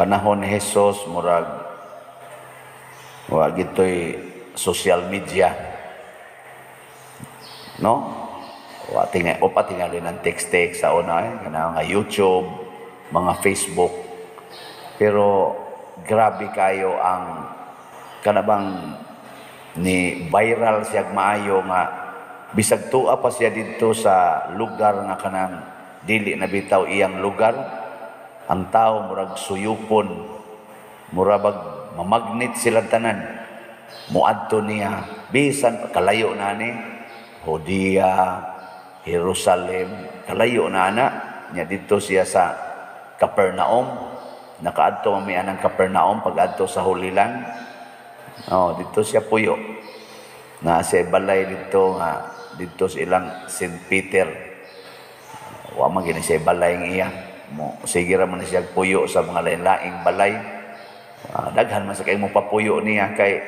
panahon ni Jesus murag wa gitoy social media, no? Wa tingali ng text sa una nga YouTube, mga Facebook. Pero grabe kayo ang kanabang ni viral siya maayo nga bisag tuwa pa siya dito sa lugar nga kanang dili na bitaw iyang lugar. Ang tao murag suyupon, murag mamagnet sila tanan, muadto niya bisan kalayo na ni Judea, Jerusalem, kalayo na nya dito siya sa Capernaum. Nakaadto mamian ng Capernaum pag-adto sa Holy Land. Dito siya puyo na siya balay dito nga dito sa ilang St. Peter. Wa man gini siya balay ng iya. Sige ra man siya puyo sa mga lain-laing balay. Daghan man sa kay mo papuyo niya kay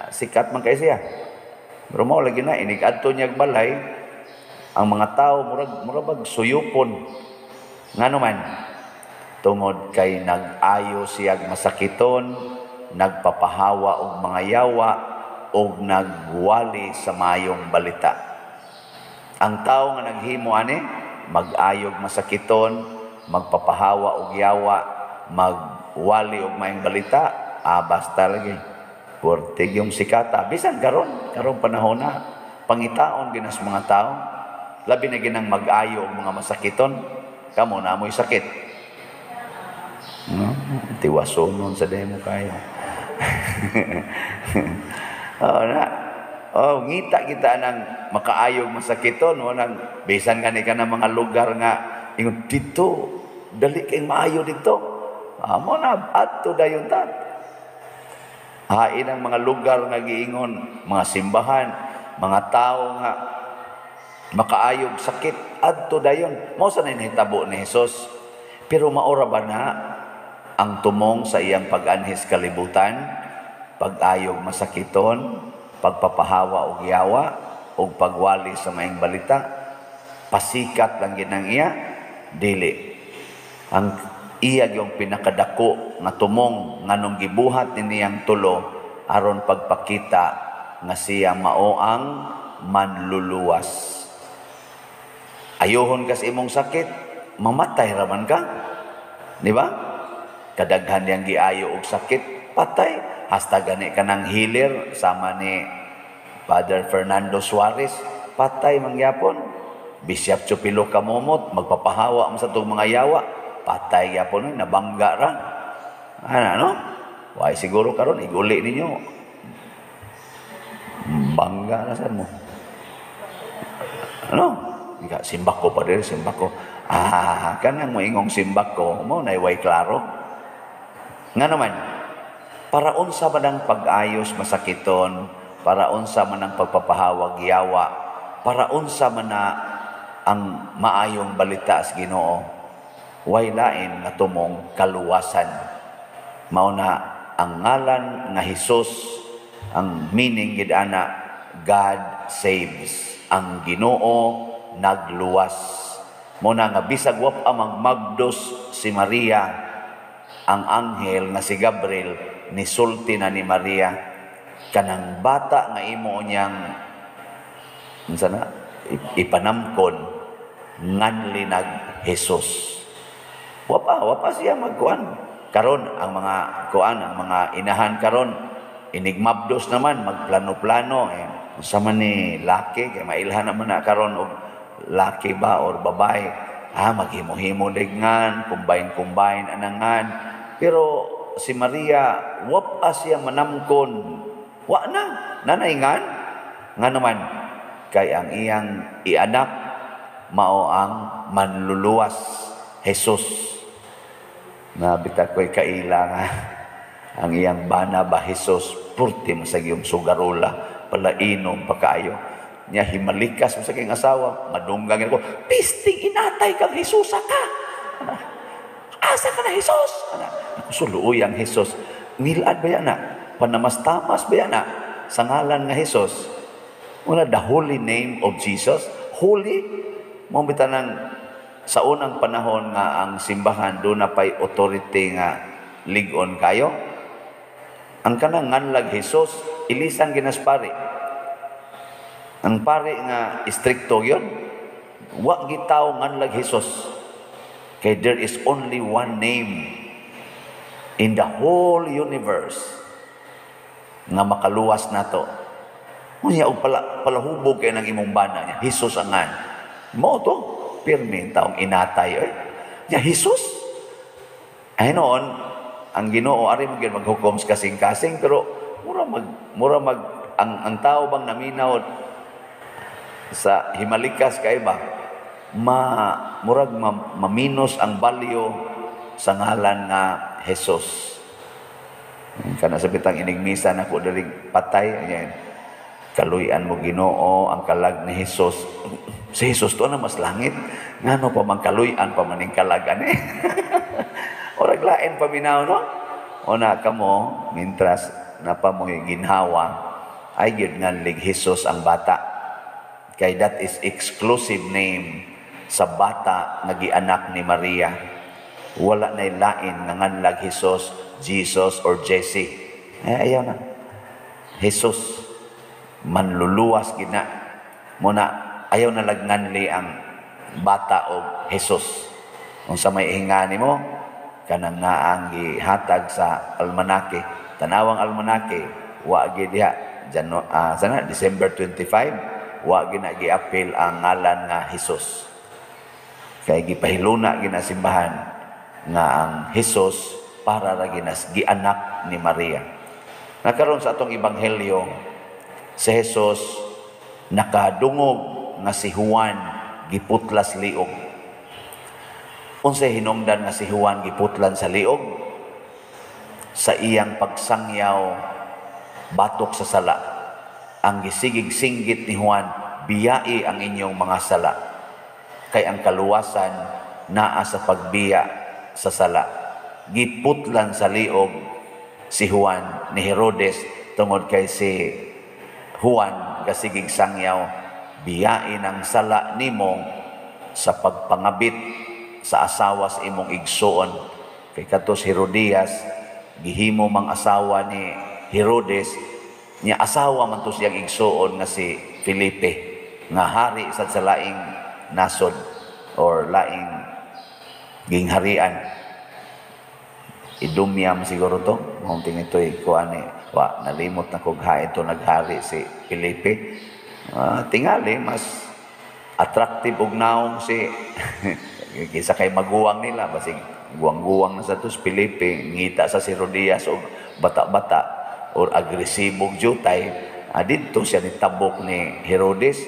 sikat man kay siya. Pero mao lagi na inig-adto niya balay, ang mga tao murag suyupon. Ngano man tungod kay nag-ayo siya masakiton, nagpapahawa og mga yawa og nagwali sa mayong balita. Ang tao nga naghimo ani mag-ayog masakiton, magpapahawa og yawa, magwali og mayong balita, basta lagi portig yung sikata. Bisan karon panahon na pangitaon ginas mga tao, labi na ginang mag-ayo og mga masakiton, kamo na amoy sakit. No? Tiwasonon sa demo kayo. Ngita kita nang makaayog masakiton, nang bisan gani ka ng mga lugar nga ingon dito dali kay maayo dito. Amo na adto dayon ta. Hain ang mga lugar nga giingon, mga simbahan, mga tao nga makaayog sakit adto dayon. Mao sa nahitabo ni Hesus. Pero maora ba na ang tumong sa iyang pag-anhis kalibutan, pag-ayog masakiton, pagpapahawa og yawa, og pagwali sa maayong balita, pasikat lang ginang iya, dili. Ang iya yung pinakadako nga tumong nganong gibuhat niyang tulo aron pagpakita nga siya mao ang manluluwas. Ayohon kas imong sakit, mamatay raman ka. Di ba? Kadaghan yang giayo og sakit, patay. Hasta gani ka ng healer, sama ni Father Fernando Suarez, patay mangyapon. Bishop Chupilo Kamomot, magpapahawa mo sa itong mga yawa, patay yapon, nabangga ra. Ano? Why siguro karon iguli ninyo. Bangga na sa mo. Ano? Simbak ko pa rin, simbak ko. Kanang mo ingong simbak ko, mo na iway klaro. Nga naman, para unsa man ang pag-ayos masakiton, para unsa man ang pagpapahawag yawa, para unsa man na ang maayong balita sa Ginoo, way lain nga tumong kaluwasan. Mao na ang ngalan nga Hesus, ang meaning gid ana, God saves. Ang Ginoo nagluwas. Mo na nga bisag wa pa magmagdos si Maria, ang anghel nga si Gabriel nisulti na ni Maria kanang bata nga imo niyang ipanamkon nganli nag Hesus. Wapa siya magkuan. Karon ang mga kuan, ang mga inahan karon inigmabdos naman magplano-plano sa man ni laki kay mailhan naman na karon og laki ba or babae. Maghimo-himo ligngan, combine anangan. Pero si Maria, wapa siya manamkon. Wa na, nanaingan. Nga naman, kay ang iyang ianak, mao ang manluluwas, Hesus. Nabita ko'y kaila nga, ang iyang bana ba, Hesus, purti masagiyong sugarula, palainom pa kayo. Niya himalikas mo sa kayong asawa, madunggang ko, pisting inatay kang Hesus ka. Asa ka na Hesus? Suluoy ang Hesus. Nilad ba yan na? Panamastamas ba yan na? Sa ngalan nga Hesus. Una, the holy name of Jesus. Holy. Mambita ng sa unang panahon nga ang simbahan, doon na pa'y authority nga ligon kayo. Ang kanang nganlag Hesus, ilisan ginas pare. Ang pare nga istrikto yun, wa gitaw nganlag Hesus. Kay there is only one name in the whole universe nga makaluwas nato. Unya og palahubog kay nang imong bana niya, Hesus angan. Mo to, pirmi taong inatay Ya Hesus. Ay noon, ang Ginoo ari mo maghukom sa kasing-kasing pero mura mag ang tao bang naminaw sa himalikas kay ba maminos ang balyo sa ngalan nga Hesus. Kana sa bitang inigmisa na ko diri patay ayan. Kaluyan mo Ginoo ang kalag ni Hesus. Si Hesus to na mas langit. Ngano pa man kaluyan pa maning kalagan Orag lain paminaw no? Una kamo mintras napamoy ginhawa ay gyud nganlig Hesus ang bata. Kay that is exclusive name sa bata nga gianak ni Maria. Wala nay lain nga nganlag Hesus, Jesus or Jesse. Ayaw na. Hesus manluluwas gina. Muna ayaw na lagnganli ang bata o Hesus. Kung sa may hingani mo, kanang naang gihatag sa almanake. Tanawang almanake, wa gid diha December 25, wa gid na gi-appeal ang ngalan nga Hesus. Kay gipahiluna ginasimbahan nga ang Hesus para ra gianak ni Maria. Nakaroon sa atong ebanghelyo, si Hesus nakadungog nga si Juan giputlas liog. Unsay hinungdan nga si Juan giputlan sa liog? Sa iyang pagsangyaw batok sa sala. Ang gisigig-singgit ni Juan, biyai ang inyong mga sala. Kay ang kaluwasan naa sa pagbiya sa sala. Giputlan sa liog si Juan ni Herodes tungod kay si Juan gasigig sangyaw, biyain ang sala nimo sa pagpangabit sa asawa sa imong igsuon. Kay katos Herodias, gihimo mang asawa ni Herodes, niya asawa man to siyang igsuon nga si Felipe, nga hari sa laing nasod or laing gingharian. Idumyam siguro to, maunting ito'y kuani, nalimot na kugha ito naghari si Felipe. Tingali, mas attractive og naong si kisa kay maguwang nila, basig guwang-guwang na sa tos Felipe, ngita sa si Herodias o bata-bata or agresibog jutay. Dito siya nitabok ni Herodes.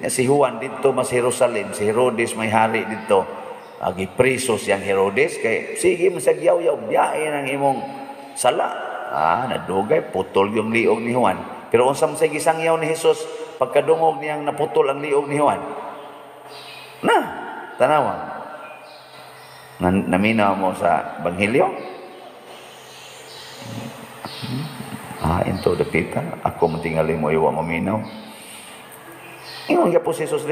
Si Juan dito mas Jerusalem, si Herodes may hari dito. Gipriso siyang Herodes kay sige masagyaw-yaw biyain ang imong sala. Nadugay putol yung liog ni Juan. Pero unsa man say gisangyaw ni Hesus pagkadungog niyang naputol ang liog ni Juan? Tanawa. Naminaw mo sa Ebanghelyo? Into the pita. Ako matingali mo iwa maminaw. Ingon ka po si Jesus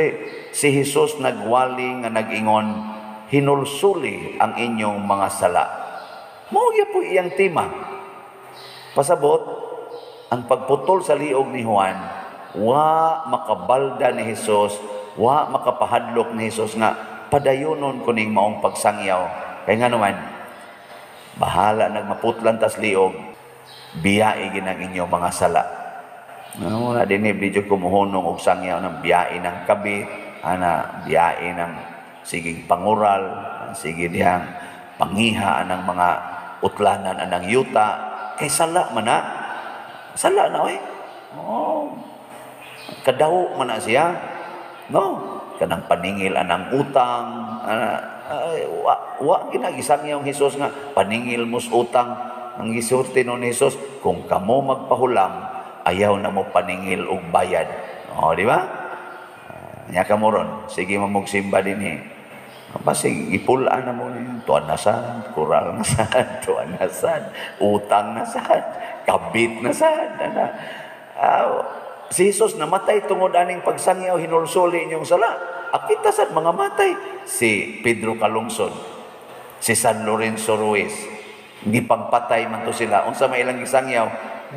si Jesus nagwali nga nag-ingon, hinulsuli ang inyong mga sala. Mawagya po iyang tema. Pasabot, ang pagputol sa liog ni Juan, wa makabalda ni Jesus, wa makapahadlok ni Jesus nga padayonon kuning maong pagsangyaw. Kaya nga naman, bahala nagmaputlan tas liog, biyai ginang inyong mga sala. Wala din video kumuhunong og sangyaw ng biyai ng kabit, biyai ng sige pangural, sige diyang pangiha anang mga utlanan anang yuta, kay sala man na. Sala na kadaw man na siya. No, kanang paningil anang utang, wa ginagisang yung Hesus nga paningil mos utang. Ang gisulti nun ni Hesus, kung kamo magpahulam, ayaw na mo paningil og bayad. Di ba? Nya kamo ron, sige mamugsimba dinhi. Pasig ipulaan na mo niyo, tuan na sad, kural na sad, tuan na sad, utang na sad, kabit na sad. Si Jesus namatay tungod aning pagsangyaw, hinulsuli inyong sala. Akita sad mga matay. Si Pedro Calungsod, si San Lorenzo Ruiz, gipagpatay man to sila, unsa may ilang gisangyaw,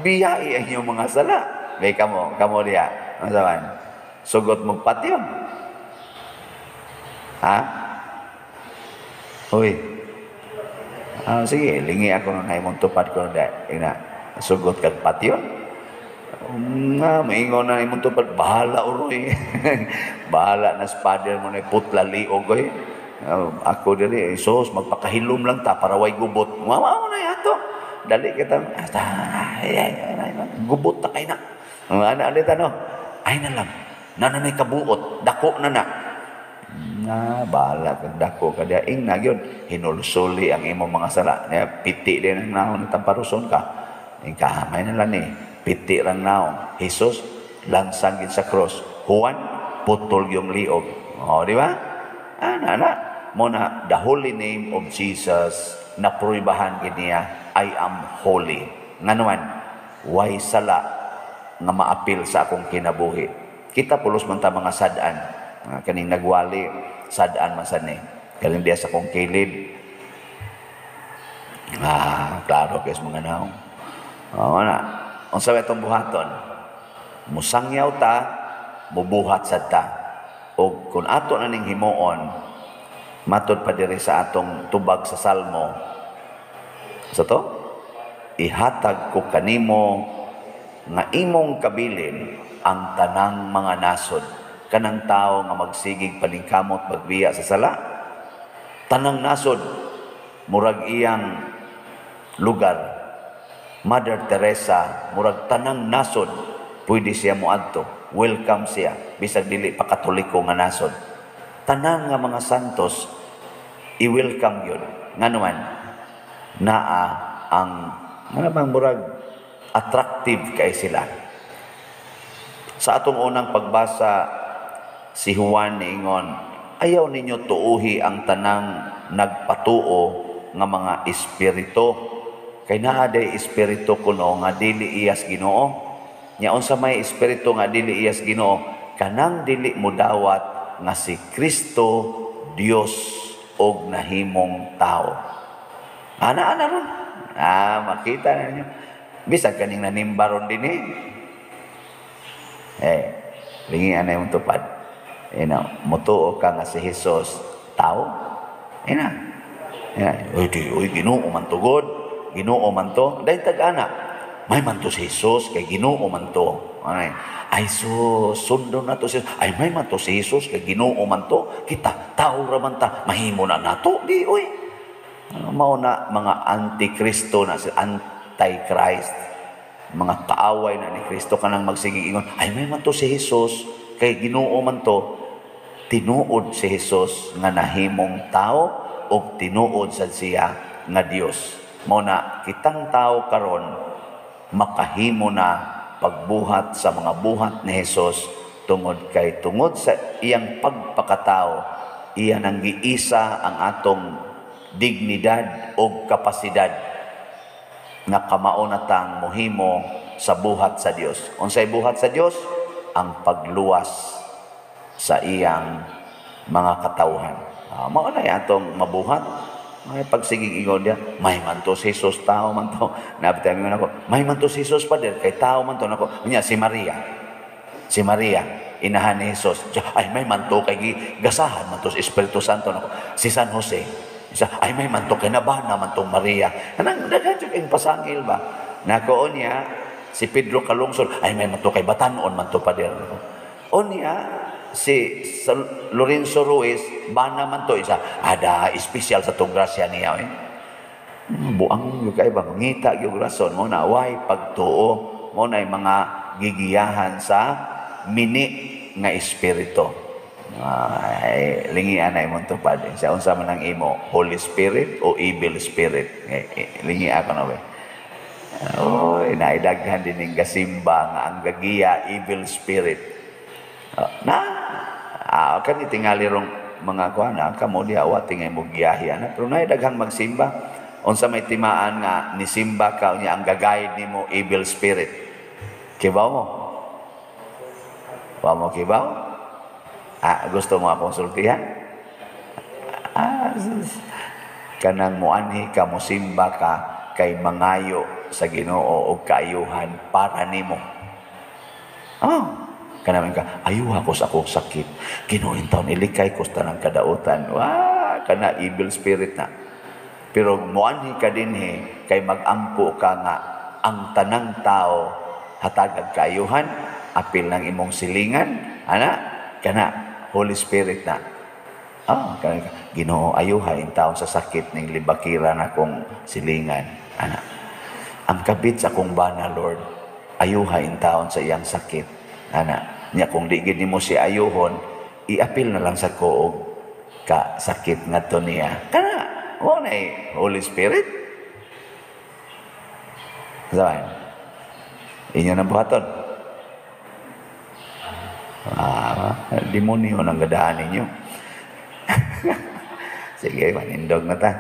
biyai ang inyong mga sala. May kamo diya, unsa man? Sugot mo patyon. Ha? Uy. Sige, lingi ako nung naimong tupad ko na ina. Sugot kag patyon. Maingon na imong tupad, bahala uroy. Bahala na spader mo na putla liog oy. Ako dali, sos magpakahilom lang ta para way gubot. Mama na yato. Dali kita, gubot ta kay na. Ana alita no. Ay na lang. Nananay kabuot, dako na na. Bahala kag dako kada ing na gyud. Hinulsuli ang imong mga sala. Piti din ang naon tamparuson ka. Kamay na lang ni. Piti rang naon. Jesus lansang gid sa cross. Juan putol yung liog. Di ba? Ana muna the holy name of Jesus na pruibahan niya, I am holy. Nga naman, way sala nga maapil sa akong kinabuhi. Kita pulos man ta mga sadaan. Kaning nagwali, sadaan man sad ni. Galing diya sa akong kilid. Klaro kaysa mga naong. Unsa ba itong buhaton? Musangyaw ta, mubuhat sad ta. O kung ato na ning himuon, matod pa diri sa atong tubag sa Salmo. Sa to? Ihatag ko kanimo nga imong kabilin ang tanang mga nasod. Kanang tao nga magsigig paningkamot pagbiya sa sala. Tanang nasod, murag iyang lugar. Mother Teresa, murag tanang nasod, pwede siya muadto. Welcome siya. Bisag dili pa katoliko nga nasod. Tanang nga mga santos, i-welcome yun. Nga naman, naa ang, murag, attractive kay sila. Sa atong unang pagbasa, si Juan niingon, ayaw ninyo tuuhi ang tanang nagpatuo nga mga espiritu. Kay naa day espiritu kuno nga dili iyas Ginoo. Nya unsa may espiritu nga dili iyas Ginoo, kanang dili mo dawat nga si Kristo Dios og nahimong tao. Ana ron. Makita na ninyo. Bisag kaning nanimbaron din lingi ana yung tupad. Mutuo ka nga si Jesus tao. Uy, Ginoo man tugod. Ginoo man to. Dahil tag-ana. May man to si Jesus kay Ginoo man to. Ay sus, sundo na to si Jesus. Ay may man to si Jesus kay Ginoo man to. Kita, tao raman ta, mahimo na nato. Di, uy. Mao na mga antikristo na, si antichrist. Mga kaaway na ni Kristo kanang magsigig ingon. Ay may man to si Jesus kay Ginoo man to. Tinuod si Jesus nga nahimong tao o tinuod sa siya nga Dios. Mao na kitang tao karon makahimo na pagbuhat sa mga buhat ni Jesus tungod sa iyang pagpakatao, iya nang giisa ang atong dignidad o kapasidad nga kamao na tang mohimo sa buhat sa Dios. Unsay buhat sa Dios? Ang pagluwas sa iyang mga katawhan. Mao na atong mabuhat. May pagsigig ingon dia, may man to si Jesus, tao man to. Nabitay mo na ako, may man to si Jesus pa din, kay tao man to. Niya, si Maria, inahan ni Jesus. Ay, may man to, kay gasahan man to si Espiritu Santo. Si San Jose, ay, may man to, kay nabana man to Maria. Naghadyok yung pasangil ba? Nakoon niya, si Pedro Kalungsod, ay, may man to, kay Batanon man to pa din. O niya, si Lorenzo Ruiz, bana man to isa, ada espesyal sa tong grasya niya. Buang yung kaiba, mangita yung rason mo na way pagtuo mo na mga gigiyahan sa mini nga espiritu. Lingian na imong tupad. Sa unsa man ang imo, Holy Spirit o Evil Spirit? Lingi ako na ba? Naidaghan din ng gasimba nga ang gagiya, Evil Spirit. Kan itingali rong mga kuana kamo diawa tingay mo giyahi pero nay daghang magsimba unsa may timaan nga ni simba ka unya ang gagayad nimo evil spirit kibaw mo kibaw gusto mo akong sultihan kanang muanhi ka mo simba ka kay mangayo sa Ginoo og kaayuhan para nimo. Kanaman ka, ayuha ko sa akong sakit. Ginuhin taon, ilikay ko sa tanang kadautan. Kana evil spirit na. Pero muanhi ka din kay magampo ka nga ang tanang tao hatagag kaayuhan, apil ng imong silingan, kana Holy Spirit na. Kana ka, Ginoo ayuha in taon sa sakit ning libakira na kong silingan. Ang kabit sa akong bana, Lord, ayuha in taon sa iyang sakit. Nya kung di gid nimo si ayuhon, iapil na lang sa koog ka sakit ngadto niya. Kana mo na Holy Spirit. Zaman. Inyo nang buhaton. Demonyo nang gadaan ninyo. Sige, manindog na ta.